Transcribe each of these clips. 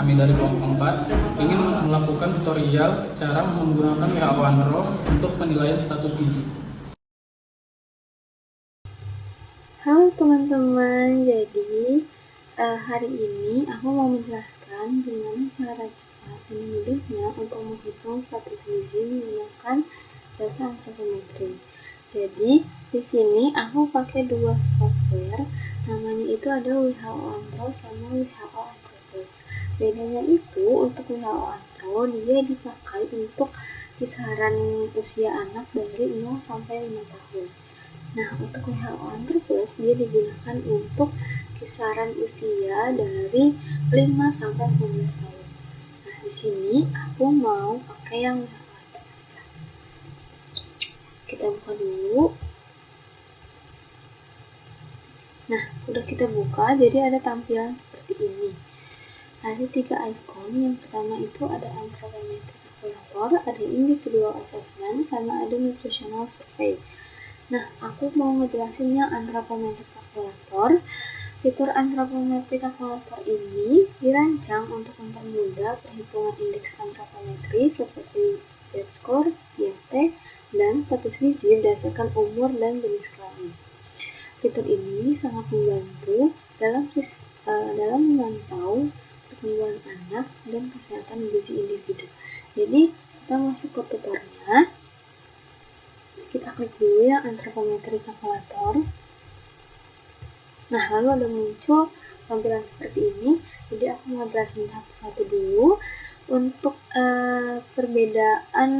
kami dari kelompok 4 ingin melakukan tutorial cara menggunakan WHO Andro untuk penilaian status gizi. Halo teman-teman, jadi hari ini aku mau menjelaskan bagaimana cara cepat dan mudahnya untuk menghitung status gizi menggunakan data antropometri. Jadi di sini aku pakai dua software, namanya itu ada WHO Andro sama WHO Andro Plus. Bedanya itu untuk WHO Andro dia dipakai untuk kisaran usia anak dari 0 sampai 5 tahun. Nah, untuk WHO Andro Plus dia digunakan untuk kisaran usia dari 5 sampai 19 tahun. Nah, di sini aku mau pakai yang WHO Andro aja. Kita buka dulu. Nah, udah kita buka, jadi ada tampilan seperti ini. Ada 3 icon. Yang pertama itu ada anthropometric calculator, ada individual assessment, sama ada nutritional survey. Nah, aku mau ngejelasin yang anthropometric calculator. Fitur anthropometric calculator ini dirancang untuk mempermudah perhitungan indeks anthropometri seperti Z-score, YT, dan status gizi berdasarkan umur dan jenis kelamin. Fitur ini sangat membantu dalam memantau pertumbuhan anak dan kesehatan gizi individu. Jadi, kita masuk ke tutornya. Kita klik dulu yang anthropometric calculator. Nah, lalu ada muncul tampilan seperti ini. Jadi aku mau jelasin satu-satu dulu. Untuk perbedaan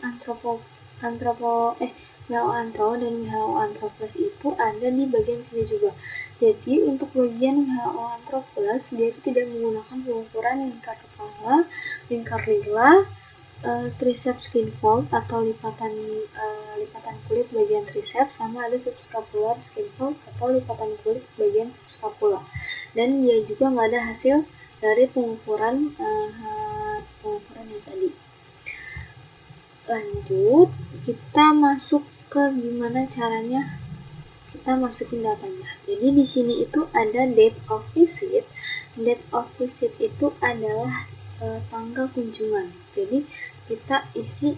WHO Andro dan WHO Andro Plus itu ada di bagian sini juga. Jadi untuk bagian WHO Andro Plus dia itu tidak menggunakan pengukuran lingkar kepala, lingkar lila, triceps skin fold atau lipatan kulit bagian triceps, sama ada subscapular skin fold atau lipatan kulit bagian subscapula. Dan dia juga nggak ada hasil dari pengukuran yang tadi. Lanjut, kita masuk ke gimana caranya kita masukin datanya. Jadi di sini itu ada date of visit. Date of visit itu adalah tanggal kunjungan. Jadi kita isi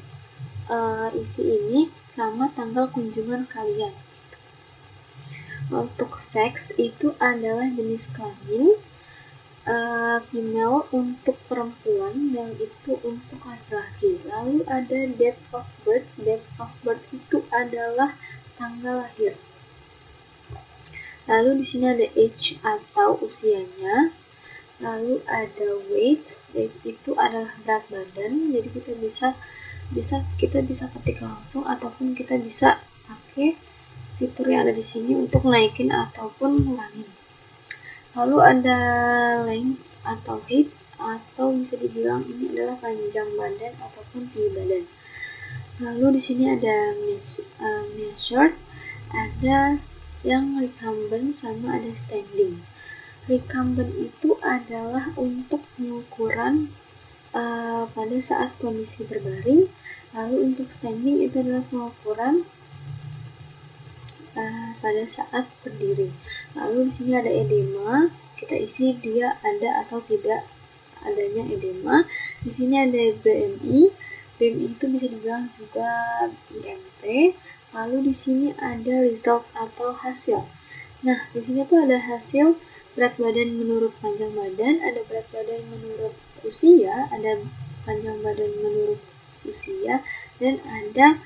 ini sama tanggal kunjungan kalian. Untuk seks itu adalah jenis kelamin, female untuk perempuan, yang itu untuk laki-laki. Lalu ada date of birth. Date of birth itu adalah tanggal lahir. Lalu di sini ada age atau usianya. Lalu ada weight. Weight itu adalah berat badan. Jadi kita bisa ketik langsung, ataupun kita bisa pakai fitur yang ada di sini untuk naikin ataupun ngurangin. Lalu ada length atau height, atau bisa dibilang ini adalah panjang badan ataupun tinggi badan. Lalu di sini ada measured, ada yang recumbent, sama ada standing. Recumbent itu adalah untuk pengukuran pada saat kondisi berbaring. Lalu untuk standing itu adalah pengukuran pada saat berdiri. Lalu di sini ada edema, kita isi dia ada atau tidak adanya edema. Di sini ada BMI. BMI itu bisa dibilang juga IMT. Lalu di sini ada result atau hasil. Nah, di sini tuh ada hasil berat badan menurut panjang badan, ada berat badan menurut usia, ada panjang badan menurut usia, dan ada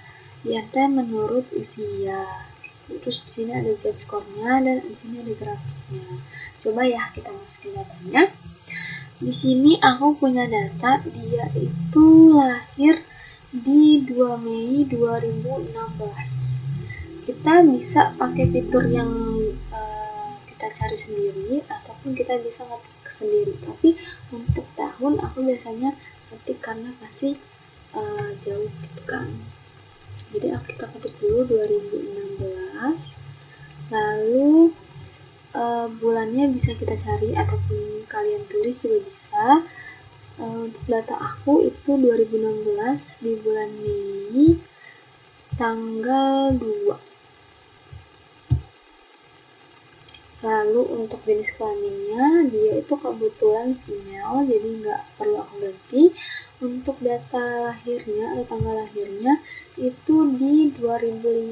IMT menurut usia. Terus di sini ada Z-score-nya, dan di sini ada grafiknya. Coba ya kita masukin datanya. Di sini aku punya data, dia itu lahir di 2 Mei 2016. Kita bisa pakai fitur yang kita cari sendiri, ataupun kita bisa ngetik sendiri. Tapi untuk tahun aku biasanya ketik karena pasti jauh gitu kan. Jadi kita ketik dulu 2016. Lalu bulannya bisa kita cari ataupun kalian tulis juga bisa. Untuk data aku itu 2016 di bulan Mei tanggal 2. Lalu untuk jenis kelaminnya dia itu kebetulan female, jadi nggak perlu aku ganti. Untuk data lahirnya atau tanggal lahirnya itu di 2015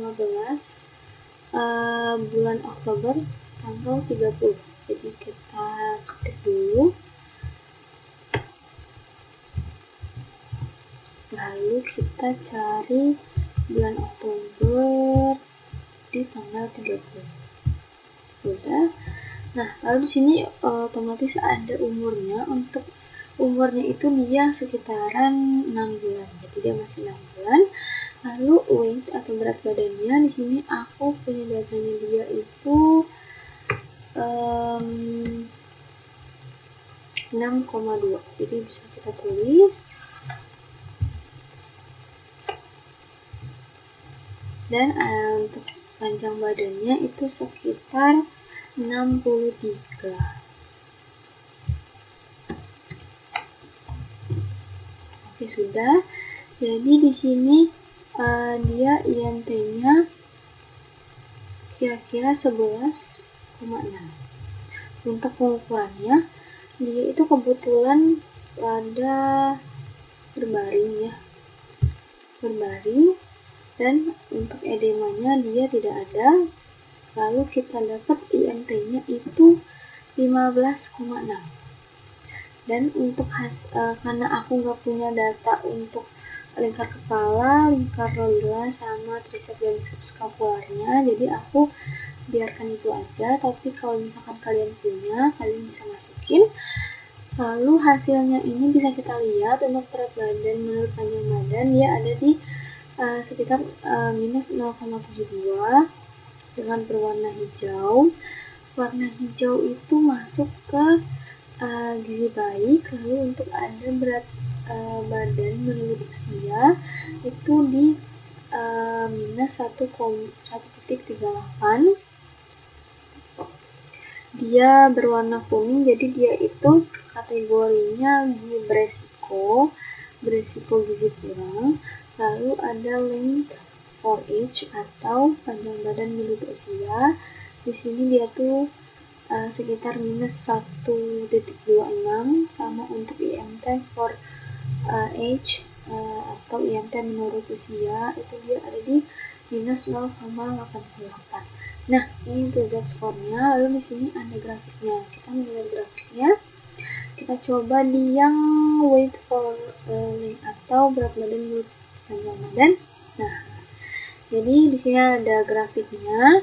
bulan Oktober tanggal 30. Jadi kita ketik dulu, lalu kita cari bulan Oktober di tanggal 30. Udah. Nah, lalu di sini otomatis ada umurnya. Untuk umurnya itu dia sekitaran 6 bulan. Jadi dia masih 6 bulan. Lalu weight atau berat badannya di sini aku punya datanya dia itu 6,2. Jadi bisa kita tulis. Dan untuk panjang badannya itu sekitar 63. Oke, sudah. Jadi di sini dia IMT-nya kira-kira 11,6. Untuk pengukurannya dia itu kebetulan pada berbaring ya. Berbaring. Dan untuk edemanya dia tidak ada. Lalu kita dapat IMT-nya itu 15,6. Dan untuk karena aku nggak punya data untuk lingkar kepala, lingkar lila, sama tricep dan subscapularnya, jadi aku biarkan itu aja. Tapi kalau misalkan kalian punya, kalian bisa masukin. Lalu hasilnya ini bisa kita lihat untuk berat badan menurut panjang badan dia ada di sekitar minus 0,72 dengan berwarna hijau. Warna hijau itu masuk ke gizi baik. Lalu untuk ada berat badan menurut usia itu di minus 1,38. Dia berwarna kuning, jadi dia itu kategorinya beresiko gizi kurang. Lalu ada length for age atau panjang badan menurut usia. Di sini dia tuh sekitar minus 1,26. Sama untuk IMT for age atau IMT menurut usia itu dia ada di minus 0,88. Nah, ini untuk Z-score-nya. Lalu di sini ada grafiknya. Kita melihat grafiknya. Kita coba di yang weight for length atau berat badan menurut panjang badan. Nah, jadi di sini ada grafiknya.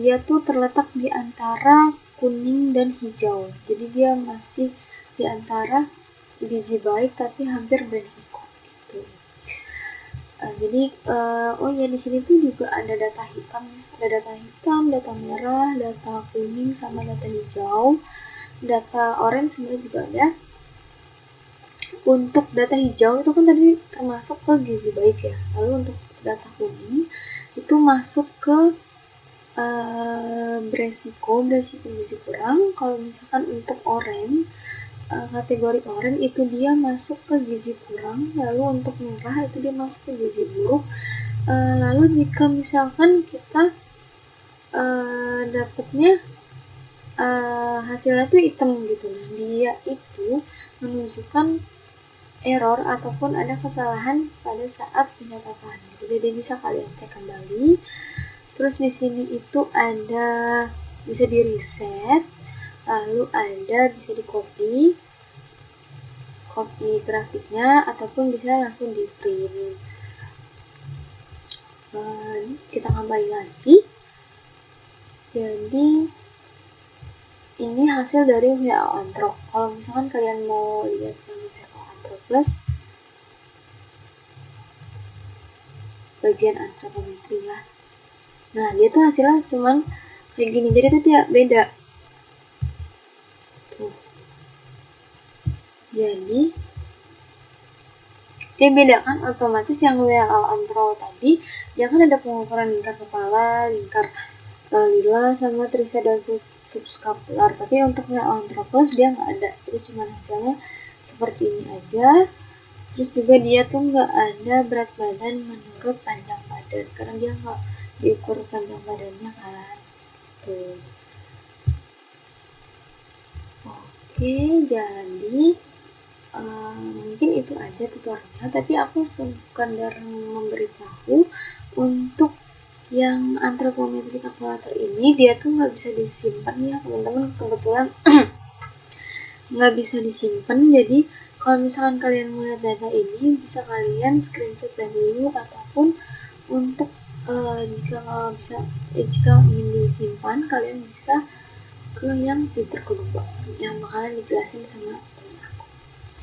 Dia tuh terletak di antara kuning dan hijau. Jadi dia masih di antara gizi baik tapi hampir beresiko. Gitu. Jadi di sini tuh juga ada data hitam ya. Ada data hitam, data merah, data kuning, sama data hijau. Data orange sebenarnya juga ada. Untuk data hijau itu kan tadi termasuk ke gizi baik ya. Lalu untuk data kuning itu masuk ke beresiko gizi kurang. Kalau misalkan untuk orange, kategori orange itu dia masuk ke gizi kurang. Lalu untuk merah itu dia masuk ke gizi buruk. Lalu jika misalkan kita dapatnya hasilnya tuh hitam gitu, nah dia itu menunjukkan error ataupun ada kesalahan pada saat pencatatan gitu. Jadi bisa kalian cek kembali. Terus di sini itu ada bisa di reset, lalu ada bisa di copy grafiknya ataupun bisa langsung di print. Kita kembali lagi. Jadi ini hasil dari WHO Anthrop. Kalau misalkan kalian mau lihat yang WHO Anthrop Plus bagian antropometri ya. Nah, dia tuh hasilnya cuman kayak gini. Jadi itu tidak beda. Tuh. Jadi dia beda kan otomatis. Yang WHO Anthrop tadi dia kan ada pengukuran lingkar kepala, lingkar lila, sama tricep dan subscapular. Tapi untuk WHO Anthrop Plus dia nggak ada. Jadi cuma hasilnya seperti ini aja. Terus juga dia tuh nggak ada berat badan menurut panjang badan karena dia nggak diukur panjang badannya kan. gitu. Oke, jadi mungkin itu aja tutorialnya, tapi aku sekadar memberitahu untuk yang antropometri kalkulator ini dia tuh nggak bisa disimpan ya teman-teman, kebetulan nggak bisa disimpan. Jadi kalau misalkan kalian melihat data ini bisa kalian screenshot dulu, ataupun untuk jika ingin disimpan kalian bisa ke yang fitur kedua yang bakalan dijelasin sama teman aku.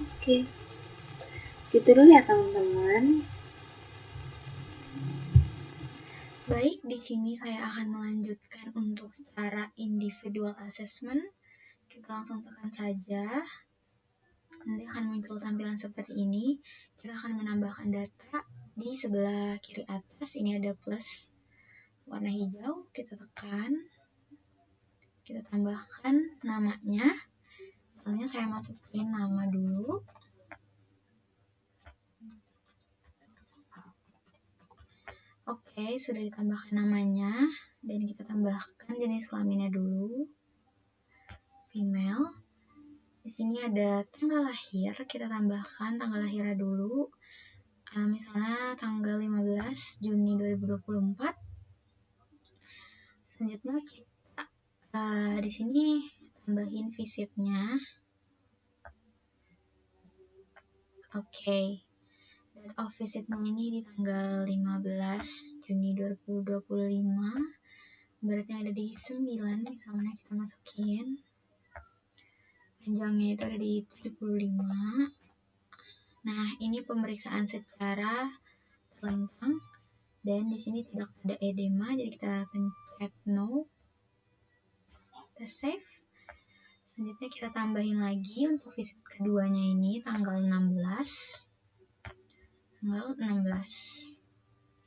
Oke, gitu dulu ya teman-teman. Baik, di sini saya akan melanjutkan untuk cara individual assessment. Kita langsung tekan saja. Nanti akan muncul tampilan seperti ini. Kita akan menambahkan data di sebelah kiri atas. Ini ada plus warna hijau. Kita tekan. Kita tambahkan namanya. Misalnya saya masukin nama dulu. Oke, sudah ditambahkan namanya. Dan kita tambahkan jenis kelaminnya dulu. Female. Di sini ada tanggal lahir, kita tambahkan tanggal lahirnya dulu. Misalnya tanggal 15 Juni 2024. Selanjutnya kita di sini tambahin visitnya. Oke. Date of visitnya ini di tanggal 15 Juni 2025. Beratnya ada di 9, misalnya kita masukin. Panjangnya itu ada di 75. Nah, ini pemeriksaan secara telentang dan di sini tidak ada edema, jadi kita pencet no. Kita save. Selanjutnya kita tambahin lagi untuk visit keduanya ini tanggal 16.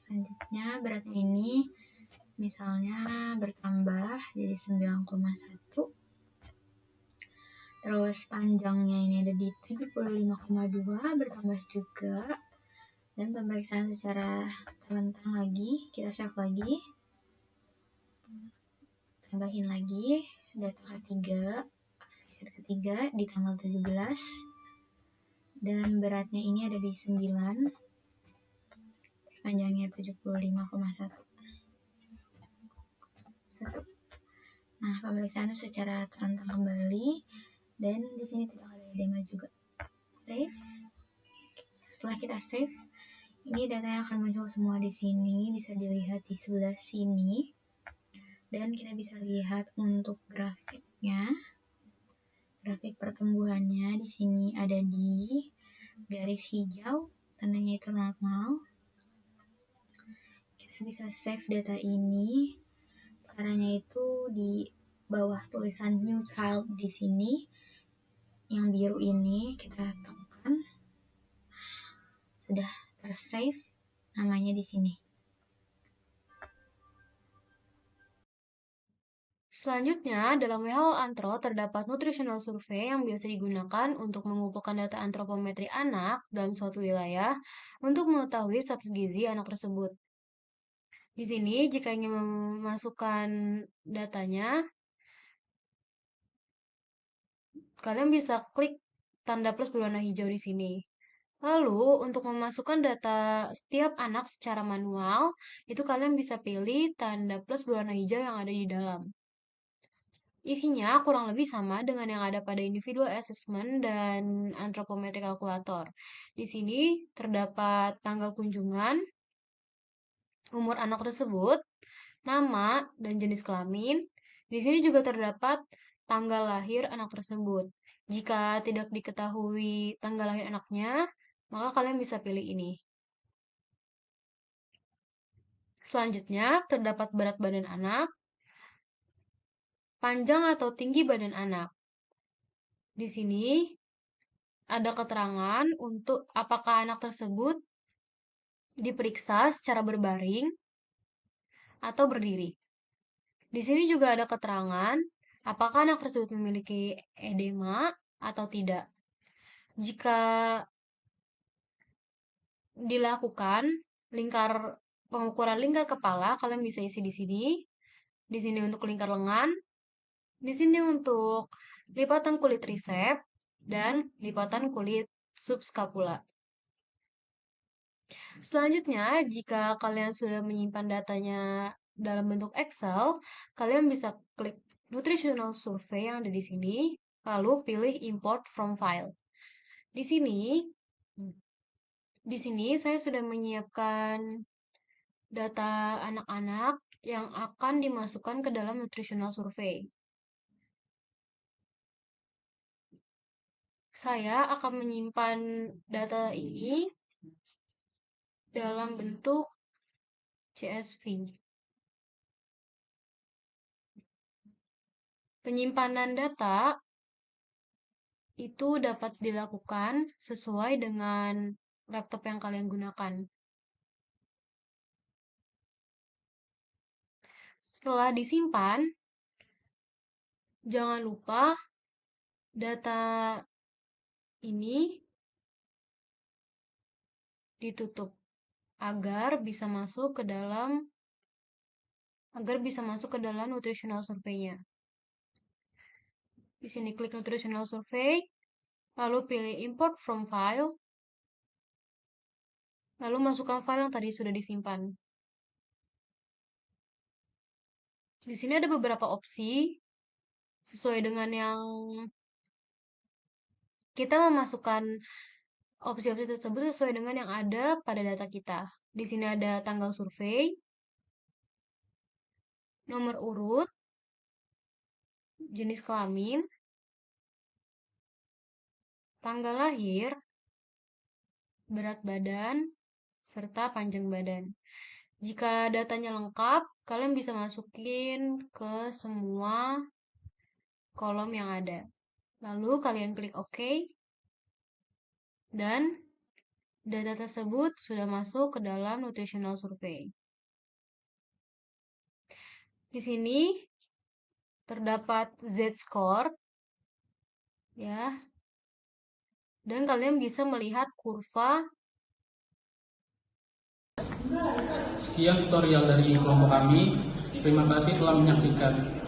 Selanjutnya beratnya ini misalnya bertambah jadi 9,1. Terus panjangnya ini ada di 75,2, bertambah juga. Dan pemeriksaan secara telentang lagi, kita save lagi. Tambahin lagi data ketiga, visit ketiga di tanggal 17. Dan beratnya ini ada di 9. Panjangnya 75,1. Nah, pemeriksaan secara telentang kembali. Dan di sini tidak ada edema juga. Save. Setelah kita save, ini datanya akan muncul semua di sini, bisa dilihat di sebelah sini. Dan kita bisa lihat untuk grafiknya. Grafik pertumbuhannya di sini ada di garis hijau, tandanya itu normal. Kita bisa save data ini. Caranya itu di bawah tulisan new child di sini. Yang biru ini kita tekan. Sudah tersave namanya di sini. Selanjutnya, dalam WHO Antro terdapat nutritional survey yang biasa digunakan untuk mengumpulkan data antropometri anak dalam suatu wilayah untuk mengetahui status gizi anak tersebut. Di sini, jika ingin memasukkan datanya, kalian bisa klik tanda plus berwarna hijau di sini. Lalu, untuk memasukkan data setiap anak secara manual, itu kalian bisa pilih tanda plus berwarna hijau yang ada di dalam. Isinya kurang lebih sama dengan yang ada pada individual assessment dan anthropometric calculator. Di sini terdapat tanggal kunjungan, umur anak tersebut, nama dan jenis kelamin. Di sini juga terdapat tanggal lahir anak tersebut. Jika tidak diketahui tanggal lahir anaknya, maka kalian bisa pilih ini. Selanjutnya, terdapat berat badan anak, panjang atau tinggi badan anak. Di sini ada keterangan untuk apakah anak tersebut diperiksa secara berbaring atau berdiri. Di sini juga ada keterangan apakah anak tersebut memiliki edema atau tidak. Jika dilakukan pengukuran lingkar kepala, kalian bisa isi di sini. di sini untuk lingkar lengan, di sini untuk lipatan kulit tricep, dan lipatan kulit subscapula. Selanjutnya, jika kalian sudah menyimpan datanya dalam bentuk Excel, kalian bisa klik nutritional survey yang ada di sini, lalu pilih import from file. Di sini saya sudah menyiapkan data anak-anak yang akan dimasukkan ke dalam nutritional survey. Saya akan menyimpan data ini dalam bentuk CSV. Penyimpanan data itu dapat dilakukan sesuai dengan laptop yang kalian gunakan. Setelah disimpan, jangan lupa data ini ditutup agar bisa masuk ke dalam nutritional survey-nya. Di sini klik nutritional survey, lalu pilih import from file, lalu masukkan file yang tadi sudah disimpan. Di sini ada beberapa opsi sesuai dengan yang kita memasukkan opsi-opsi tersebut sesuai dengan yang ada pada data kita. Di sini ada tanggal survei, nomor urut, jenis kelamin, tanggal lahir, berat badan, serta panjang badan. Jika datanya lengkap, kalian bisa masukin ke semua kolom yang ada. Lalu kalian klik OK, dan data tersebut sudah masuk ke dalam nutritional survey. Di sini terdapat Z-score, ya, dan kalian bisa melihat kurva. Sekian tutorial dari kelompok kami. Terima kasih telah menyaksikan.